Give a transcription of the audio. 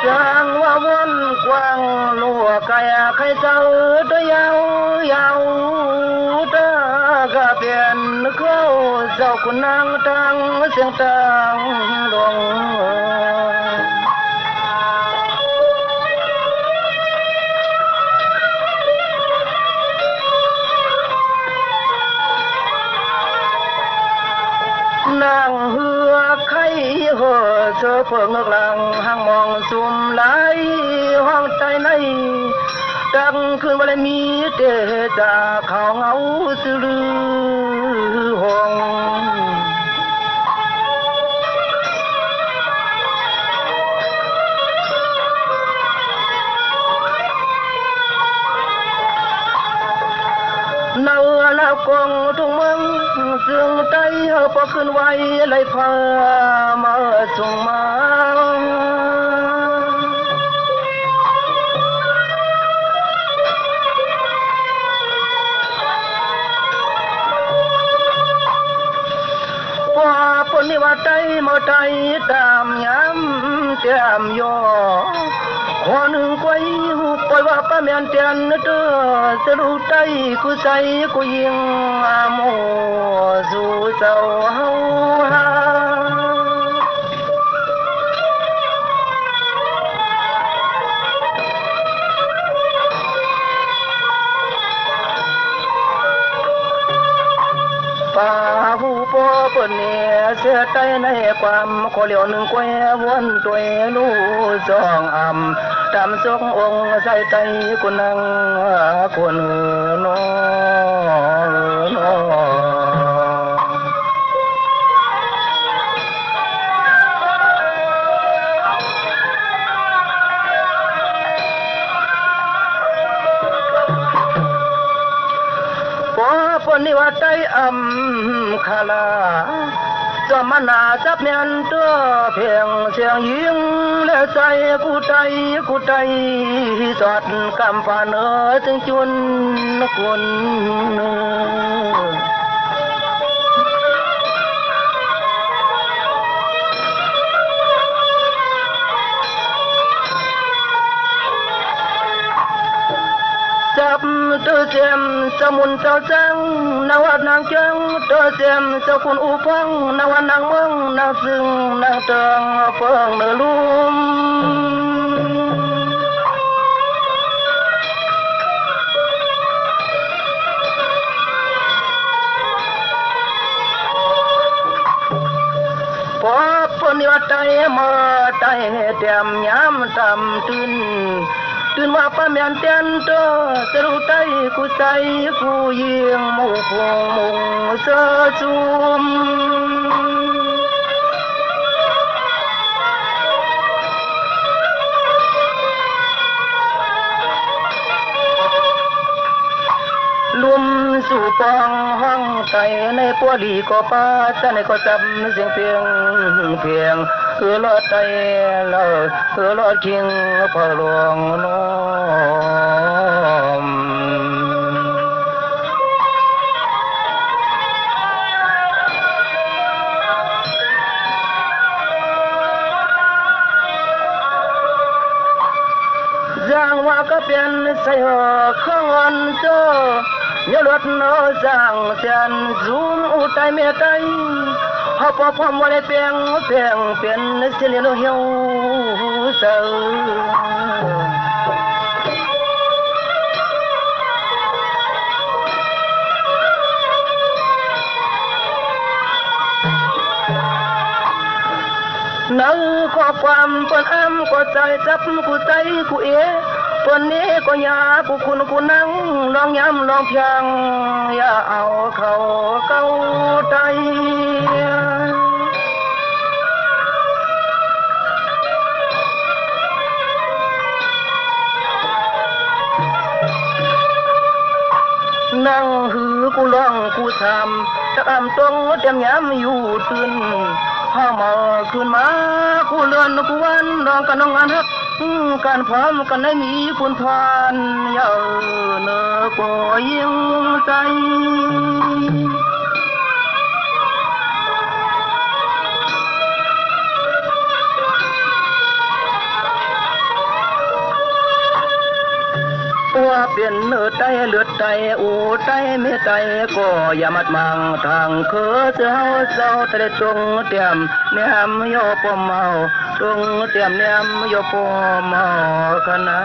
จางว่าวนกว้างลัวกายใครเจ้าตัวยาวยาวตากะเปลี่ยนเข้าเจ้าคุณนางตังเสียงตังดงนางเหือไข่เหอเธอเพิ่งเงหลังห้างมองซุ่มไหลห้องใจในดังคืนวันมีเตจากเขาเงาสื่อห้องเนื้อแล้วกงทุ่งเมืองเสื่องใจพอขึ้นไว้เลยพามาส่งมาว่าปนิวัติมาใจตามย้ำเตียมย่อคนกวยหูปล่อยว่าป้าเมียนเตียนเด้อสรุใจกูใส่กูยิงโมสู่เจ้าเฮาป่าหูปอเปิ่นเนี่ยเสียใจในความขอเหลียวหนึ่งแคววนตัวนู้สองตามทรงองค์ใส่ใจกุนังคนนอนปนิวัติคาลาจอมนาจับเมียนตัวเพียงเสียงยิงและใจกูใจสอดกำฝันถึงจุนคนจับตัวเจียมสมุนเจ้าจังนวัดนางจังตัวเจียมเจ้าคุณอุพังนวัดนางเมืองนางซึ่งนางเติงเฟิงเนื้อลุ่มพอปนิวัติมาใจเตรียมย้ำตำตื่นว่าป้าเมียนเตียนตัวสรุใจกูใส่กูยิงมุกมุงเสือจุมลุมสู่ปองห้องไก่ในปัวดีก็ป้าจะในก็จำเสียงเพียงรอดใจเรารอดคิงพอหลวงน้อมอย่างว่าก็เป็นใส่หัวข้องวันโซ่ยรถน้อจางเสียนซูมอุตัยเมตัยพอพอมวันเพียงเป็นเสียงเหี่ยวเสืนั่งข้อความเปิดก็ใจจับกูใจกูปนนี้ก็ยากูคุณกูนั่งลองย้ำลองเพียงอย่าเอาเขาเก้าใจนั่งหือกูร้องกูทำตะตรงเตรียมย้ำอยู่ตื่นห้ามาขึ้นมากูเลื่อนกูวันร้องกันน้องงานฮักการพร้อมกันได้มีคุณพานเยาเนื้อปอยยิงใจ น อูใจไม่ใจก็อย่ามัดมังทางคือเจ้าเจ้าแต่ตรงเตรียมเนียมโยปมเมาตรงเตรียมเนียมโยปมเมาคณะ